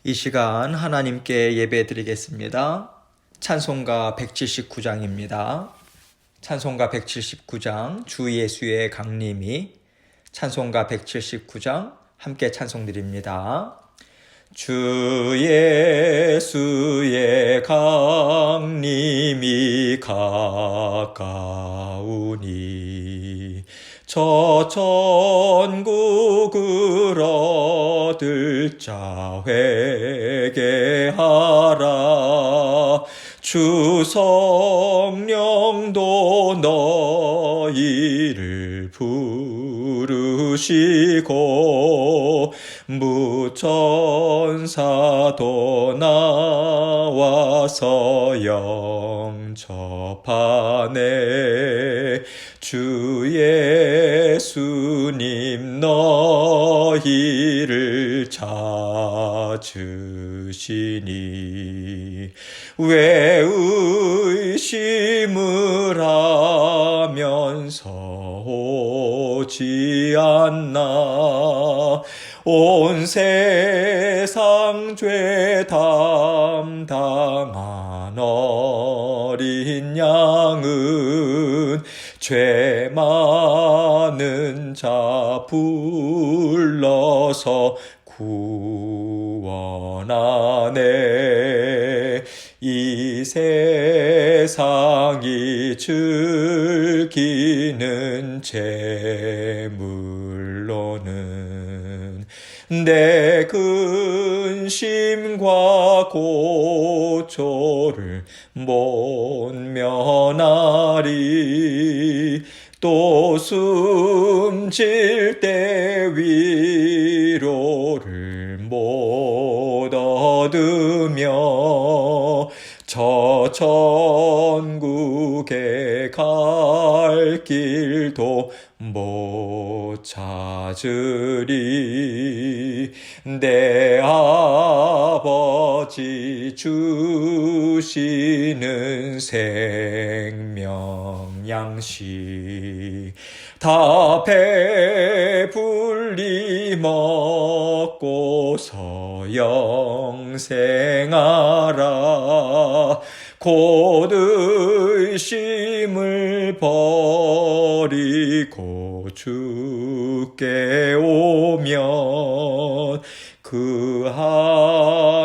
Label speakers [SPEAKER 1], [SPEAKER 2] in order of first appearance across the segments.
[SPEAKER 1] 이 시간 하나님께 예배 드리겠습니다. 찬송가 179장입니다. 찬송가 179장 주 예수의 강림이 찬송가 179장 함께 찬송드립니다. 주 예수의 강림이 가까우니 저 천국을 얻을 자 회개하라. 주 성령도 너희를 부르시고 무천사도 나와서 영접하네. 주 예수님 너희를 찾으시니 왜 의심을 하면서 오지 않나. 온 세상 죄 담당한 어린 양은 죄 많은 자 불러서 구원하네. 이 세상이 즐기는 재물로는 내 근심과 고초를 못 면하리. 또 숨질 때 위로를 못 얻으며 저 천국에 갈 길도 못 찾으리. 내 아버지 주시는 생명 양식 다 배불리 먹고서 영생하라. 곧 의심을 버리고 주께 오면 그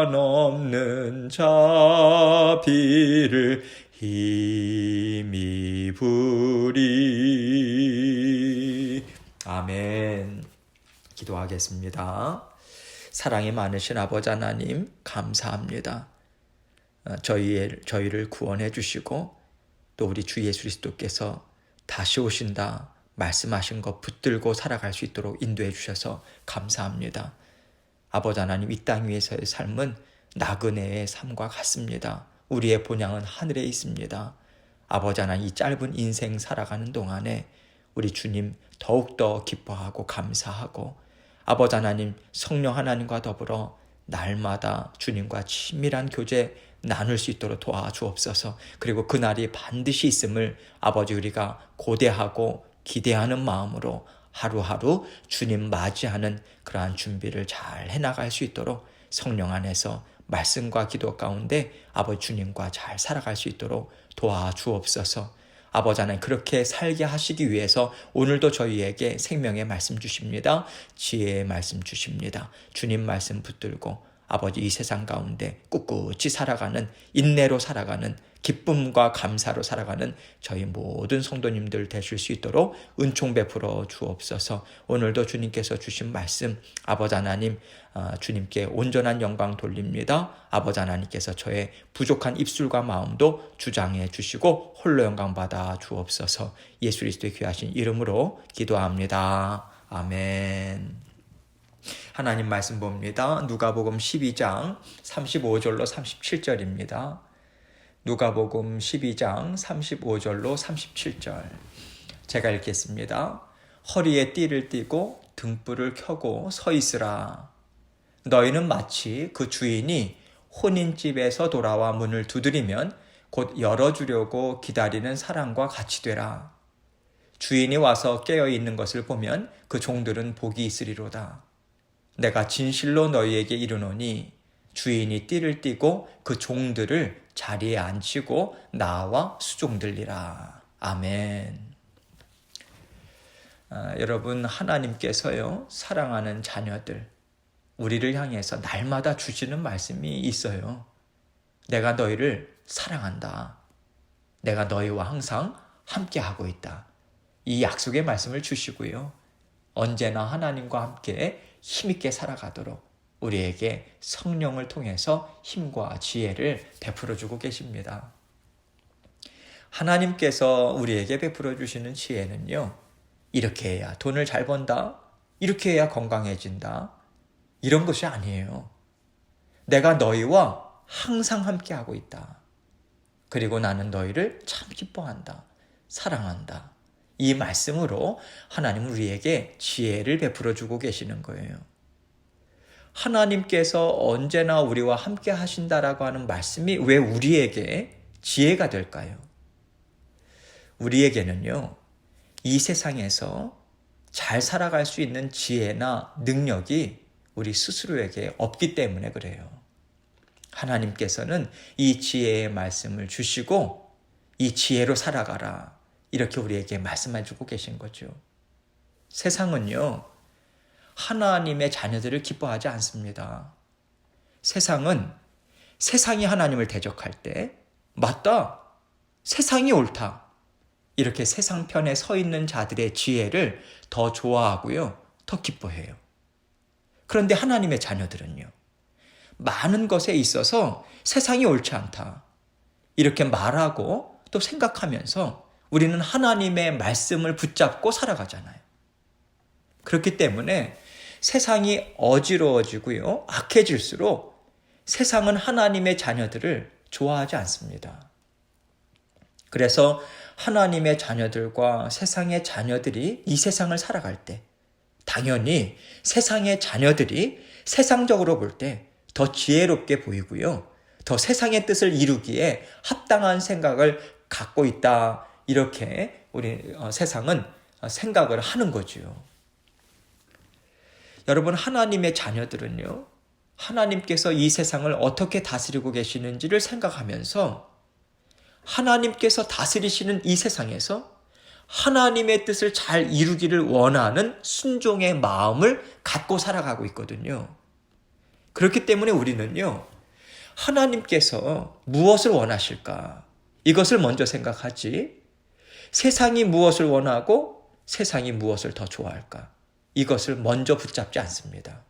[SPEAKER 1] 한없는 자비를 힘입으리. 아멘. 기도하겠습니다. 사랑이 많으신 아버지 하나님 감사합니다. 저희를 구원해 주시고 또 우리 주 예수 그리스도께서 다시 오신다 말씀하신 것 붙들고 살아갈 수 있도록 인도해 주셔서 감사합니다. 아버지 하나님, 이 땅 위에서의 삶은 나그네의 삶과 같습니다. 우리의 본향은 하늘에 있습니다. 아버지 하나님, 이 짧은 인생 살아가는 동안에 우리 주님 더욱더 기뻐하고 감사하고 아버지 하나님, 성령 하나님과 더불어 날마다 주님과 친밀한 교제 나눌 수 있도록 도와주옵소서. 그리고 그날이 반드시 있음을 아버지 우리가 고대하고 기대하는 마음으로 하루하루 주님 맞이하는 그러한 준비를 잘 해나갈 수 있도록 성령 안에서 말씀과 기도 가운데 아버지 주님과 잘 살아갈 수 있도록 도와주옵소서. 아버지 하나님, 그렇게 살게 하시기 위해서 오늘도 저희에게 생명의 말씀 주십니다. 지혜의 말씀 주십니다. 주님 말씀 붙들고 아버지 이 세상 가운데 꿋꿋이 살아가는, 인내로 살아가는, 기쁨과 감사로 살아가는 저희 모든 성도님들 되실 수 있도록 은총 베풀어 주옵소서. 오늘도 주님께서 주신 말씀 아버지 하나님, 주님께 온전한 영광 돌립니다. 아버지 하나님께서 저의 부족한 입술과 마음도 주장해 주시고 홀로 영광 받아 주옵소서. 예수 그리스도의 귀하신 이름으로 기도합니다. 아멘. 하나님 말씀 봅니다. 누가복음 12장 35절로 37절입니다. 누가복음 12장 35절로 37절 제가 읽겠습니다. 허리에 띠를 띠고 등불을 켜고 서 있으라. 너희는 마치 그 주인이 혼인집에서 돌아와 문을 두드리면 곧 열어주려고 기다리는 사람과 같이 되라. 주인이 와서 깨어있는 것을 보면 그 종들은 복이 있으리로다. 내가 진실로 너희에게 이르노니 주인이 띠를 띠고 그 종들을 자리에 앉히고 나와 수종들리라. 아멘. 여러분, 하나님께서요, 사랑하는 자녀들, 우리를 향해서 날마다 주시는 말씀이 있어요. 내가 너희를 사랑한다. 내가 너희와 항상 함께하고 있다. 이 약속의 말씀을 주시고요. 언제나 하나님과 함께 힘있게 살아가도록 우리에게 성령을 통해서 힘과 지혜를 베풀어주고 계십니다. 하나님께서 우리에게 베풀어 주시는 지혜는요, 이렇게 해야 돈을 잘 번다, 이렇게 해야 건강해진다, 이런 것이 아니에요. 내가 너희와 항상 함께하고 있다. 그리고 나는 너희를 참 기뻐한다, 사랑한다. 이 말씀으로 하나님은 우리에게 지혜를 베풀어 주고 계시는 거예요. 하나님께서 언제나 우리와 함께 하신다라고 하는 말씀이 왜 우리에게 지혜가 될까요? 우리에게는요, 이 세상에서 잘 살아갈 수 있는 지혜나 능력이 우리 스스로에게 없기 때문에 그래요. 하나님께서는 이 지혜의 말씀을 주시고 이 지혜로 살아가라, 이렇게 우리에게 말씀해 주고 계신 거죠. 세상은요, 하나님의 자녀들을 기뻐하지 않습니다. 세상이 하나님을 대적할 때 맞다, 세상이 옳다, 이렇게 세상 편에 서 있는 자들의 지혜를 더 좋아하고요, 더 기뻐해요. 그런데 하나님의 자녀들은요, 많은 것에 있어서 세상이 옳지 않다, 이렇게 말하고 또 생각하면서 우리는 하나님의 말씀을 붙잡고 살아가잖아요. 그렇기 때문에 세상이 어지러워지고요, 악해질수록 세상은 하나님의 자녀들을 좋아하지 않습니다. 그래서 하나님의 자녀들과 세상의 자녀들이 이 세상을 살아갈 때 당연히 세상의 자녀들이 세상적으로 볼 때 더 지혜롭게 보이고요, 더 세상의 뜻을 이루기에 합당한 생각을 갖고 있다, 이렇게 우리 세상은 생각을 하는 거죠. 여러분, 하나님의 자녀들은요, 하나님께서 이 세상을 어떻게 다스리고 계시는지를 생각하면서 하나님께서 다스리시는 이 세상에서 하나님의 뜻을 잘 이루기를 원하는 순종의 마음을 갖고 살아가고 있거든요. 그렇기 때문에 우리는요, 하나님께서 무엇을 원하실까, 이것을 먼저 생각하지, 세상이 무엇을 원하고 세상이 무엇을 더 좋아할까, 이것을 먼저 붙잡지 않습니다.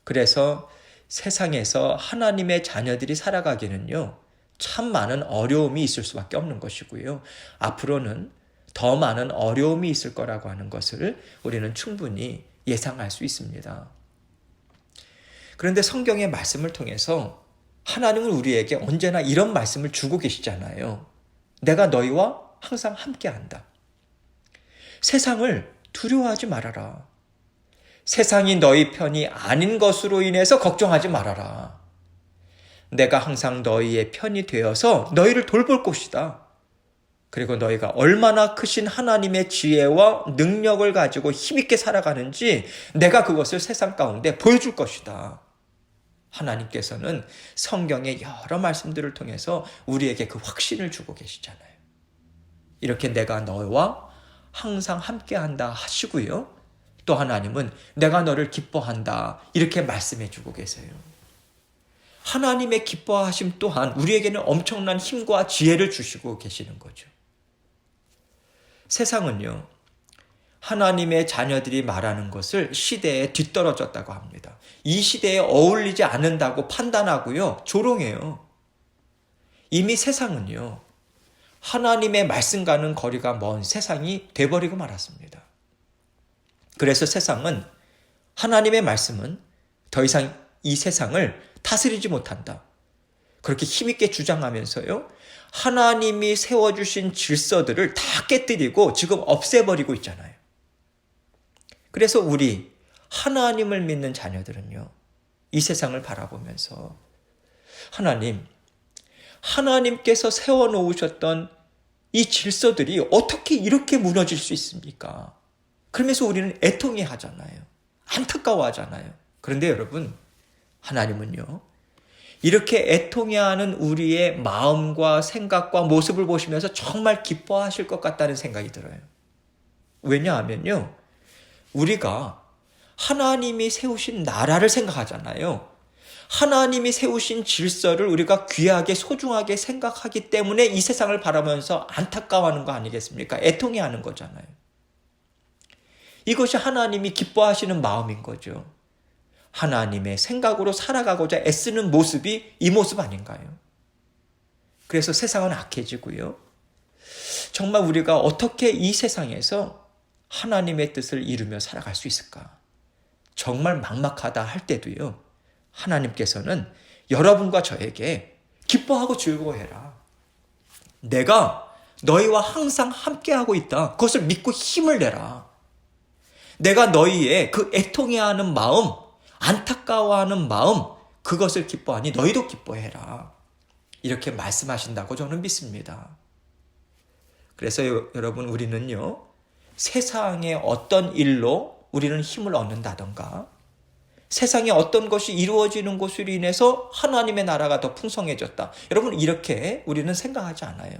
[SPEAKER 1] 그래서 세상에서 하나님의 자녀들이 살아가기는요, 참 많은 어려움이 있을 수밖에 없는 것이고요, 앞으로는 더 많은 어려움이 있을 거라고 하는 것을 우리는 충분히 예상할 수 있습니다. 그런데 성경의 말씀을 통해서 하나님은 우리에게 언제나 이런 말씀을 주고 계시잖아요. 내가 너희와 항상 함께한다. 세상을 두려워하지 말아라. 세상이 너희 편이 아닌 것으로 인해서 걱정하지 말아라. 내가 항상 너희의 편이 되어서 너희를 돌볼 것이다. 그리고 너희가 얼마나 크신 하나님의 지혜와 능력을 가지고 힘있게 살아가는지 내가 그것을 세상 가운데 보여줄 것이다. 하나님께서는 성경의 여러 말씀들을 통해서 우리에게 그 확신을 주고 계시잖아요. 이렇게 내가 너와 항상 함께한다 하시고요, 또 하나님은 내가 너를 기뻐한다, 이렇게 말씀해 주고 계세요. 하나님의 기뻐하심 또한 우리에게는 엄청난 힘과 지혜를 주시고 계시는 거죠. 세상은요, 하나님의 자녀들이 말하는 것을 시대에 뒤떨어졌다고 합니다. 이 시대에 어울리지 않는다고 판단하고요, 조롱해요. 이미 세상은요, 하나님의 말씀과는 거리가 먼 세상이 돼버리고 말았습니다. 그래서 세상은 하나님의 말씀은 더 이상 이 세상을 다스리지 못한다, 그렇게 힘있게 주장하면서요, 하나님이 세워주신 질서들을 다 깨뜨리고 지금 없애버리고 있잖아요. 그래서 우리 하나님을 믿는 자녀들은요, 이 세상을 바라보면서 하나님께서 세워놓으셨던 이 질서들이 어떻게 이렇게 무너질 수 있습니까? 그러면서 우리는 애통해 하잖아요. 안타까워 하잖아요. 그런데 여러분, 하나님은요, 이렇게 애통해하는 우리의 마음과 생각과 모습을 보시면서 정말 기뻐하실 것 같다는 생각이 들어요. 왜냐하면요, 우리가 하나님이 세우신 나라를 생각하잖아요. 하나님이 세우신 질서를 우리가 귀하게 소중하게 생각하기 때문에 이 세상을 바라보면서 안타까워하는 거 아니겠습니까? 애통해하는 거잖아요. 이것이 하나님이 기뻐하시는 마음인 거죠. 하나님의 생각으로 살아가고자 애쓰는 모습이 이 모습 아닌가요? 그래서 세상은 악해지고요. 정말 우리가 어떻게 이 세상에서 하나님의 뜻을 이루며 살아갈 수 있을까? 정말 막막하다 할 때도요, 하나님께서는 여러분과 저에게 기뻐하고 즐거워해라. 내가 너희와 항상 함께하고 있다. 그것을 믿고 힘을 내라. 내가 너희의 그 애통해하는 마음, 안타까워하는 마음, 그것을 기뻐하니 너희도 기뻐해라. 이렇게 말씀하신다고 저는 믿습니다. 그래서 여러분, 우리는요, 세상의 어떤 일로 우리는 힘을 얻는다던가, 세상에 어떤 것이 이루어지는 것으로 인해서 하나님의 나라가 더 풍성해졌다. 여러분, 이렇게 우리는 생각하지 않아요.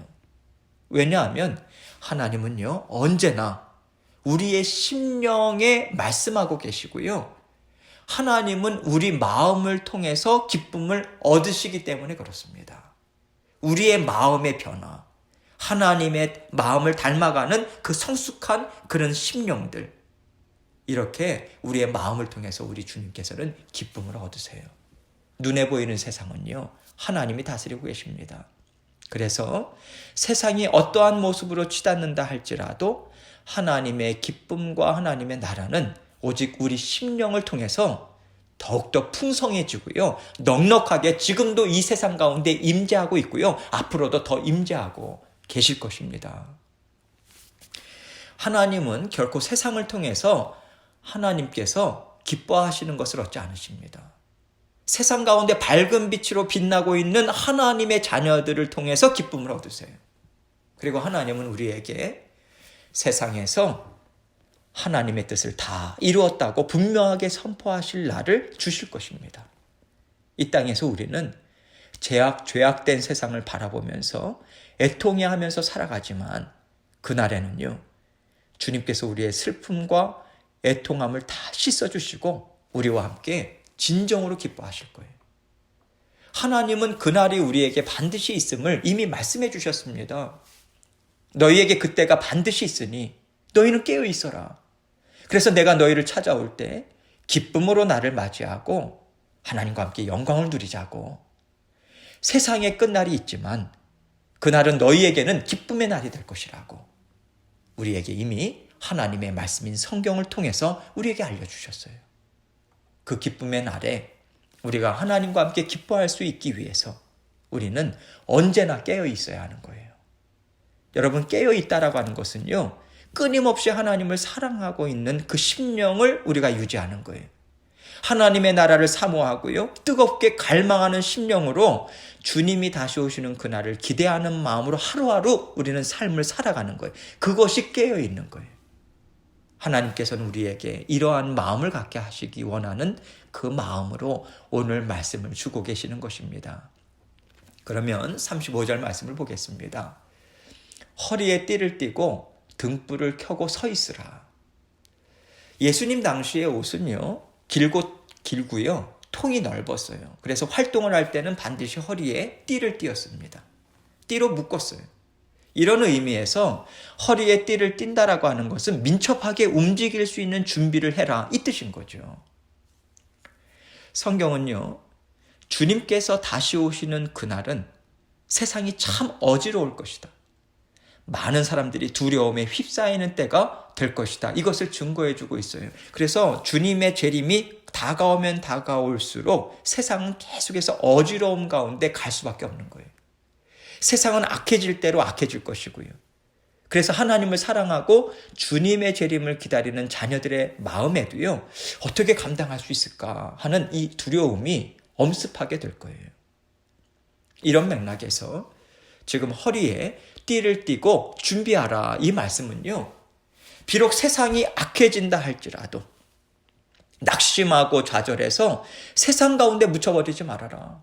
[SPEAKER 1] 왜냐하면 하나님은요, 언제나 우리의 심령에 말씀하고 계시고요, 하나님은 우리 마음을 통해서 기쁨을 얻으시기 때문에 그렇습니다. 우리의 마음의 변화, 하나님의 마음을 닮아가는 그 성숙한 그런 심령들, 이렇게 우리의 마음을 통해서 우리 주님께서는 기쁨을 얻으세요. 눈에 보이는 세상은요, 하나님이 다스리고 계십니다. 그래서 세상이 어떠한 모습으로 치닫는다 할지라도 하나님의 기쁨과 하나님의 나라는 오직 우리 심령을 통해서 더욱더 풍성해지고요, 넉넉하게 지금도 이 세상 가운데 임재하고 있고요, 앞으로도 더 임재하고 계실 것입니다. 하나님은 결코 세상을 통해서 하나님께서 기뻐하시는 것을 얻지 않으십니다. 세상 가운데 밝은 빛으로 빛나고 있는 하나님의 자녀들을 통해서 기쁨을 얻으세요. 그리고 하나님은 우리에게 세상에서 하나님의 뜻을 다 이루었다고 분명하게 선포하실 날을 주실 것입니다. 이 땅에서 우리는 죄악된 세상을 바라보면서 애통해하면서 살아가지만, 그날에는요, 주님께서 우리의 슬픔과 애통함을 다 씻어주시고 우리와 함께 진정으로 기뻐하실 거예요. 하나님은 그날이 우리에게 반드시 있음을 이미 말씀해 주셨습니다. 너희에게 그때가 반드시 있으니 너희는 깨어 있어라. 그래서 내가 너희를 찾아올 때 기쁨으로 나를 맞이하고 하나님과 함께 영광을 누리자고. 세상의 끝날이 있지만 그날은 너희에게는 기쁨의 날이 될 것이라고 우리에게 이미 하나님의 말씀인 성경을 통해서 우리에게 알려주셨어요. 그 기쁨의 날에 우리가 하나님과 함께 기뻐할 수 있기 위해서 우리는 언제나 깨어 있어야 하는 거예요. 여러분, 깨어 있다라고 하는 것은요, 끊임없이 하나님을 사랑하고 있는 그 심령을 우리가 유지하는 거예요. 하나님의 나라를 사모하고요, 뜨겁게 갈망하는 심령으로 주님이 다시 오시는 그날을 기대하는 마음으로 하루하루 우리는 삶을 살아가는 거예요. 그것이 깨어 있는 거예요. 하나님께서는 우리에게 이러한 마음을 갖게 하시기 원하는 그 마음으로 오늘 말씀을 주고 계시는 것입니다. 그러면 35절 말씀을 보겠습니다. 허리에 띠를 띠고 등불을 켜고 서 있으라. 예수님 당시의 옷은요, 길고요, 통이 넓었어요. 그래서 활동을 할 때는 반드시 허리에 띠를 띠었습니다. 띠로 묶었어요. 이런 의미에서 허리에 띠를 띈다라고 하는 것은 민첩하게 움직일 수 있는 준비를 해라, 이 뜻인 거죠. 성경은요, 주님께서 다시 오시는 그날은 세상이 참 어지러울 것이다. 많은 사람들이 두려움에 휩싸이는 때가 될 것이다. 이것을 증거해주고 있어요. 그래서 주님의 재림이 다가오면 다가올수록 세상은 계속해서 어지러움 가운데 갈 수밖에 없는 거예요. 세상은 악해질 대로 악해질 것이고요. 그래서 하나님을 사랑하고 주님의 재림을 기다리는 자녀들의 마음에도요, 어떻게 감당할 수 있을까 하는 이 두려움이 엄습하게 될 거예요. 이런 맥락에서 지금 허리에 띠를 띠고 준비하라, 이 말씀은요, 비록 세상이 악해진다 할지라도 낙심하고 좌절해서 세상 가운데 묻혀버리지 말아라.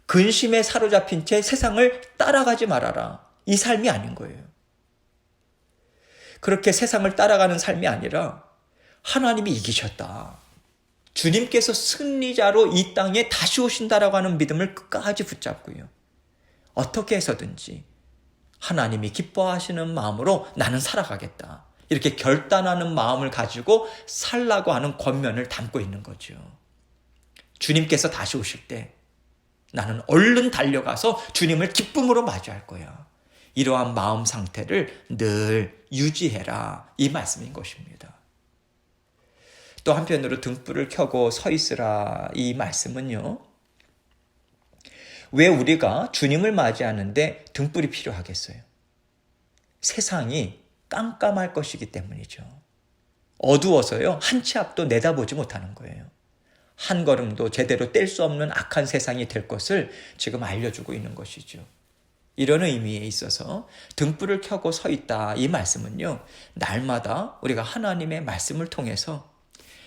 [SPEAKER 1] 근심에 사로잡힌 채 세상을 따라가지 말아라. 이 삶이 아닌 거예요. 그렇게 세상을 따라가는 삶이 아니라 하나님이 이기셨다. 주님께서 승리자로 이 땅에 다시 오신다라고 하는 믿음을 끝까지 붙잡고요. 어떻게 해서든지 하나님이 기뻐하시는 마음으로 나는 살아가겠다. 이렇게 결단하는 마음을 가지고 살라고 하는 권면을 담고 있는 거죠. 주님께서 다시 오실 때 나는 얼른 달려가서 주님을 기쁨으로 맞이할 거야. 이러한 마음 상태를 늘 유지해라. 이 말씀인 것입니다. 또 한편으로 등불을 켜고 서 있으라. 이 말씀은요. 왜 우리가 주님을 맞이하는데 등불이 필요하겠어요? 세상이 깜깜할 것이기 때문이죠. 어두워서요. 한 치 앞도 내다보지 못하는 거예요. 한 걸음도 제대로 뗄 수 없는 악한 세상이 될 것을 지금 알려주고 있는 것이죠. 이런 의미에 있어서 등불을 켜고 서 있다. 이 말씀은요. 날마다 우리가 하나님의 말씀을 통해서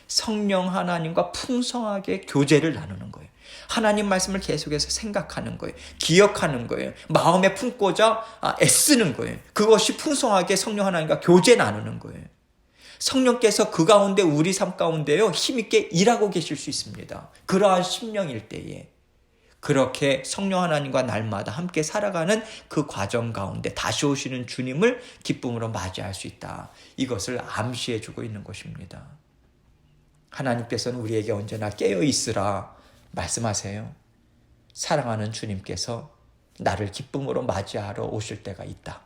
[SPEAKER 1] 성령 하나님과 풍성하게 교제를 나누는 거예요. 하나님 말씀을 계속해서 생각하는 거예요. 기억하는 거예요. 마음에 품고자 애쓰는 거예요. 그것이 풍성하게 성령 하나님과 교제 나누는 거예요. 성령께서 그 가운데 우리 삶 가운데요. 힘있게 일하고 계실 수 있습니다. 그러한 심령일 때에 그렇게 성령 하나님과 날마다 함께 살아가는 그 과정 가운데 다시 오시는 주님을 기쁨으로 맞이할 수 있다. 이것을 암시해 주고 있는 것입니다. 하나님께서는 우리에게 언제나 깨어 있으라 말씀하세요. 사랑하는 주님께서 나를 기쁨으로 맞이하러 오실 때가 있다.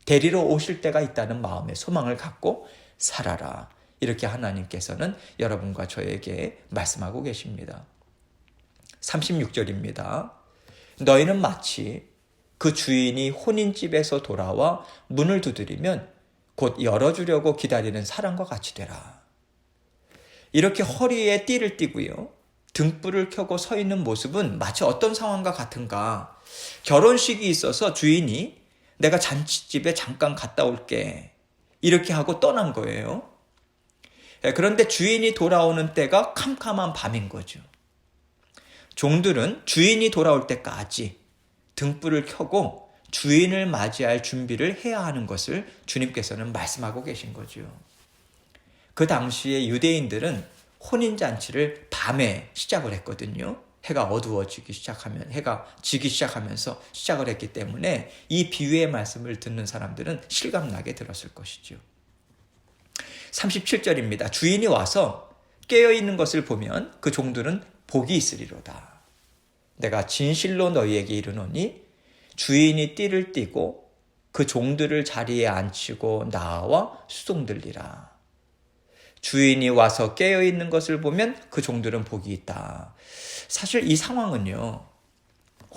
[SPEAKER 1] 데리러 오실 때가 있다는 마음의 소망을 갖고 살아라. 이렇게 하나님께서는 여러분과 저에게 말씀하고 계십니다. 36절입니다. 너희는 마치 그 주인이 혼인집에서 돌아와 문을 두드리면 곧 열어주려고 기다리는 사람과 같이 되라. 이렇게 허리에 띠를 띠고요. 등불을 켜고 서 있는 모습은 마치 어떤 상황과 같은가. 결혼식이 있어서 주인이 내가 잔치집에 잠깐 갔다 올게. 이렇게 하고 떠난 거예요. 그런데 주인이 돌아오는 때가 캄캄한 밤인 거죠. 종들은 주인이 돌아올 때까지 등불을 켜고 주인을 맞이할 준비를 해야 하는 것을 주님께서는 말씀하고 계신 거죠. 그 당시에 유대인들은 혼인잔치를 밤에 시작을 했거든요. 해가 어두워지기 시작하면, 해가 지기 시작하면서 시작을 했기 때문에 이 비유의 말씀을 듣는 사람들은 실감나게 들었을 것이죠. 37절입니다. 주인이 와서 깨어있는 것을 보면 그 종들은 복이 있으리로다. 내가 진실로 너희에게 이르노니 주인이 띠를 띠고 그 종들을 자리에 앉히고 나와 수종들리라. 주인이 와서 깨어있는 것을 보면 그 종들은 복이 있다. 사실 이 상황은요.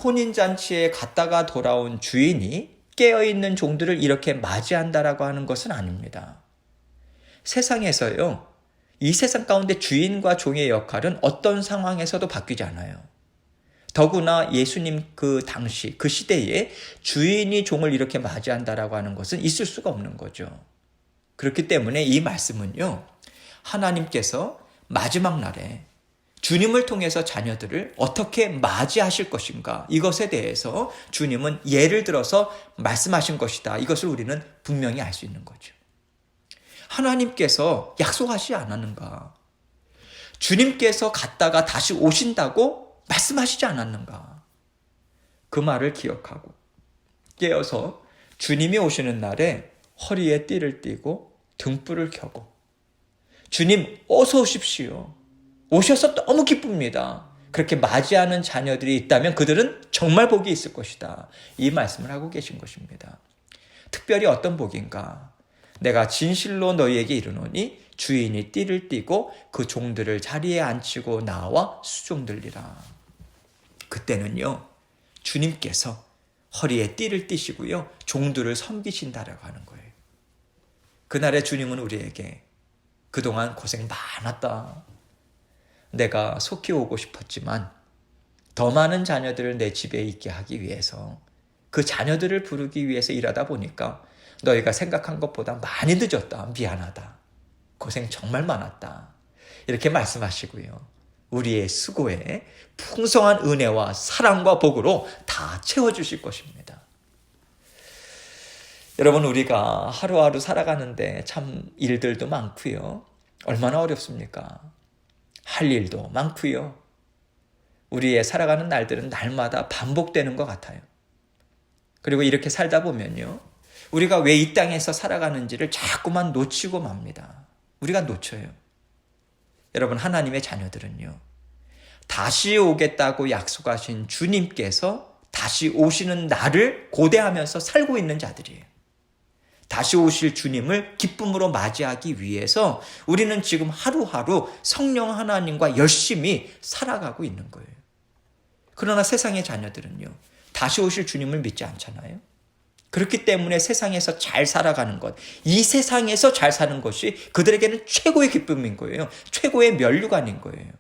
[SPEAKER 1] 혼인잔치에 갔다가 돌아온 주인이 깨어있는 종들을 이렇게 맞이한다라고 하는 것은 아닙니다. 세상에서요. 이 세상 가운데 주인과 종의 역할은 어떤 상황에서도 바뀌지 않아요. 더구나 예수님 그 당시, 그 시대에 주인이 종을 이렇게 맞이한다라고 하는 것은 있을 수가 없는 거죠. 그렇기 때문에 이 말씀은요. 하나님께서 마지막 날에 주님을 통해서 자녀들을 어떻게 맞이하실 것인가 이것에 대해서 주님은 예를 들어서 말씀하신 것이다. 이것을 우리는 분명히 알 수 있는 거죠. 하나님께서 약속하시지 않았는가? 주님께서 갔다가 다시 오신다고 말씀하시지 않았는가? 그 말을 기억하고 깨어서 주님이 오시는 날에 허리에 띠를 띠고 등불을 켜고 주님 어서 오십시오. 오셔서 너무 기쁩니다. 그렇게 맞이하는 자녀들이 있다면 그들은 정말 복이 있을 것이다. 이 말씀을 하고 계신 것입니다. 특별히 어떤 복인가? 내가 진실로 너희에게 이르노니 주인이 띠를 띠고 그 종들을 자리에 앉히고 나와 수종들리라. 그때는요. 주님께서 허리에 띠를 띠시고요. 종들을 섬기신다라고 하는 거예요. 그날에 주님은 우리에게 그동안 고생 많았다. 내가 속히 오고 싶었지만 더 많은 자녀들을 내 집에 있게 하기 위해서 그 자녀들을 부르기 위해서 일하다 보니까 너희가 생각한 것보다 많이 늦었다. 미안하다. 고생 정말 많았다. 이렇게 말씀하시고요. 우리의 수고에 풍성한 은혜와 사랑과 복으로 다 채워주실 것입니다. 여러분, 우리가 하루하루 살아가는데 참 일들도 많고요. 얼마나 어렵습니까? 할 일도 많고요. 우리의 살아가는 날들은 날마다 반복되는 것 같아요. 그리고 이렇게 살다 보면요, 우리가 왜 이 땅에서 살아가는지를 자꾸만 놓치고 맙니다. 우리가 놓쳐요. 여러분, 하나님의 자녀들은요, 다시 오겠다고 약속하신 주님께서 다시 오시는 날을 고대하면서 살고 있는 자들이에요. 다시 오실 주님을 기쁨으로 맞이하기 위해서 우리는 지금 하루하루 성령 하나님과 열심히 살아가고 있는 거예요. 그러나 세상의 자녀들은요, 다시 오실 주님을 믿지 않잖아요. 그렇기 때문에 세상에서 잘 살아가는 것, 이 세상에서 잘 사는 것이 그들에게는 최고의 기쁨인 거예요. 최고의 면류관인 거예요.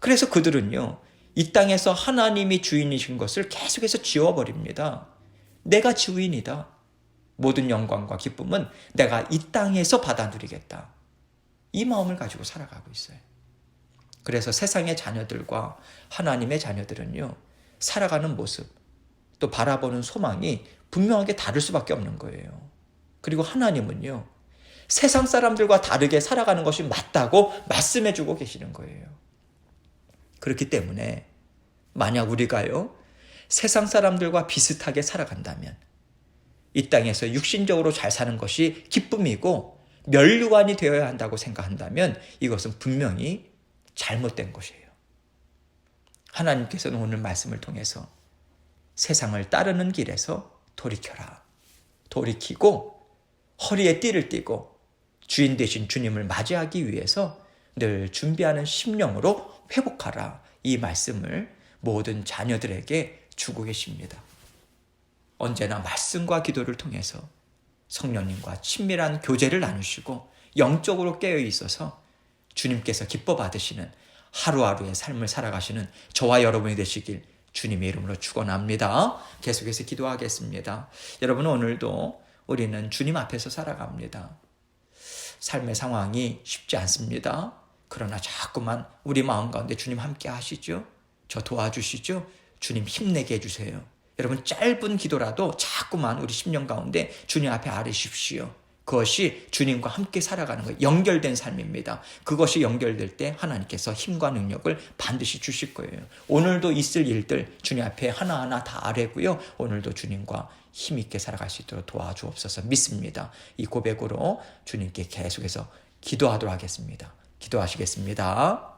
[SPEAKER 1] 그래서 그들은요, 이 땅에서 하나님이 주인이신 것을 계속해서 지워버립니다. 내가 주인이다. 모든 영광과 기쁨은 내가 이 땅에서 받아 누리겠다. 이 마음을 가지고 살아가고 있어요. 그래서 세상의 자녀들과 하나님의 자녀들은요, 살아가는 모습, 또 바라보는 소망이 분명하게 다를 수밖에 없는 거예요. 그리고 하나님은요, 세상 사람들과 다르게 살아가는 것이 맞다고 말씀해주고 계시는 거예요. 그렇기 때문에 만약 우리가요, 세상 사람들과 비슷하게 살아간다면 이 땅에서 육신적으로 잘 사는 것이 기쁨이고 면류관이 되어야 한다고 생각한다면 이것은 분명히 잘못된 것이에요. 하나님께서는 오늘 말씀을 통해서 세상을 따르는 길에서 돌이켜라. 돌이키고 허리에 띠를 띠고 주인 되신 주님을 맞이하기 위해서 늘 준비하는 심령으로 회복하라. 이 말씀을 모든 자녀들에게 주고 계십니다. 언제나 말씀과 기도를 통해서 성령님과 친밀한 교제를 나누시고 영적으로 깨어 있어서 주님께서 기뻐 받으시는 하루하루의 삶을 살아가시는 저와 여러분이 되시길 주님의 이름으로 축원합니다. 계속해서 기도하겠습니다. 여러분, 오늘도 우리는 주님 앞에서 살아갑니다. 삶의 상황이 쉽지 않습니다. 그러나 자꾸만 우리 마음 가운데 주님 함께 하시죠. 저 도와주시죠. 주님 힘내게 해주세요. 여러분, 짧은 기도라도 자꾸만 우리 심령 가운데 주님 앞에 아뢰십시오. 그것이 주님과 함께 살아가는 것, 연결된 삶입니다. 그것이 연결될 때 하나님께서 힘과 능력을 반드시 주실 거예요. 오늘도 있을 일들 주님 앞에 하나하나 다 아뢰고요. 오늘도 주님과 힘있게 살아갈 수 있도록 도와주옵소서 믿습니다. 이 고백으로 주님께 계속해서 기도하도록 하겠습니다. 기도하시겠습니다.